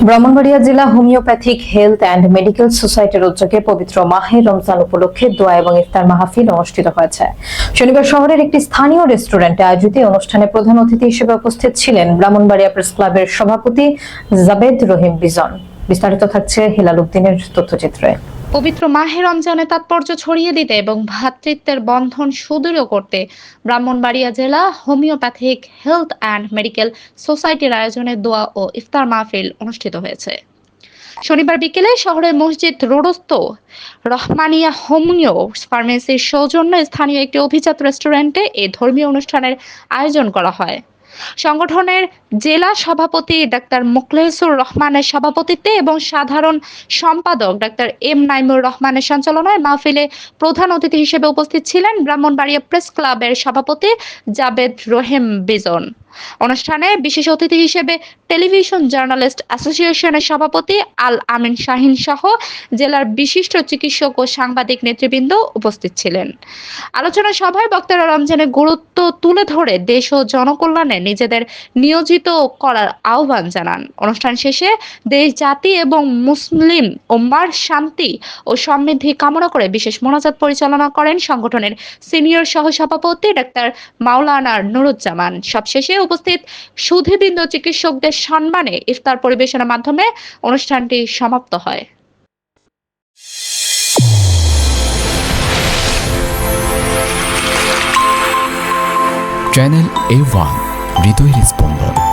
ব্রাহ্মণবাড়িয়া জেলা homeopathic health and medical সোসাইটির উদ্যোগে পবিত্র মাহে রমজান উপলক্ষে দোয়া এবং ইফতার মাহফিল অনুষ্ঠিত হয়েছে। শনিবার শহরের একটি স্থানীয় রেস্টুরেন্টে আয়োজিত অনুষ্ঠানে প্রধান অতিথি হিসেবে উপস্থিত ছিলেন ব্রাহ্মণবাড়িয়া প্রেস ক্লাবের সভাপতি জাবেদ রহিম বিজন। বিস্তারিত থাকছে হিলাল উদ্দিনের তথ্যচিত্রে। পবিত্র মাহে রমজানের তাৎপর্য ছড়িয়ে দিতে এবং ভ্রাতৃত্বের বন্ধন সুদৃঢ় করতে ব্রাহ্মণবাড়িয়া জেলা হোমিওপ্যাথিক হেলথ অ্যান্ড মেডিকেল সোসাইটির আয়োজনে দোয়া ও ইফতার মাহফিল অনুষ্ঠিত হয়েছে। শনিবার বিকেলে শহরের মসজিদ রোডস্থ রহমানিয়া হোমিও ফার্মেসির সৌজন্যে স্থানীয় একটি অভিজাত রেস্টুরেন্টে এই ধর্মীয় অনুষ্ঠানের আয়োজন করা হয়। সংগঠনের জেলা সভাপতি ডাক্তার মোখলেসুর রহমানের সভাপতিত্বে এবং সাধারণ সম্পাদক ডাক্তার এম নাইমুর রহমানের সঞ্চালনায় মাহফিলে প্রধান অতিথি হিসেবে উপস্থিত ছিলেন ব্রাহ্মণবাড়িয়া প্রেস ক্লাবের সভাপতি জাবেদ রহিম বিজন। অনুষ্ঠানে বিশেষ অতিথি হিসেবে টেলিভিশন জার্নালিস্ট অ্যাসোসিয়েশনের সভাপতি আল আমিন শাহিন সহ জেলার বিশিষ্ট চিকিৎসক ও সাংবাদিক নেতৃবৃন্দ উপস্থিত ছিলেন। আলোচনা সভায় বক্তারা রমজানের গুরুত্ব তুলে ধরে দেশ ও জনকল্যাণে নিজেদের নিয়োজিত করার আহ্বান জানান। অনুষ্ঠান শেষে দেশ, জাতি এবং মুসলিম উম্মার শান্তি ও সমৃদ্ধি কামনা করে বিশেষ মোনাজাত পরিচালনা করেন সংগঠনের সিনিয়র সহসভাপতি ডাক্তার মাওলানা নুরুজ্জামান। সবশেষে উপস্থিত সুধীবৃন্দ চিকিৎসকদের সম্মানে ইফতার পরিবেশনের মাধ্যমে অনুষ্ঠানটি সমাপ্ত হয়। চ্যানেল A1 হৃদয়ের স্পন্দন।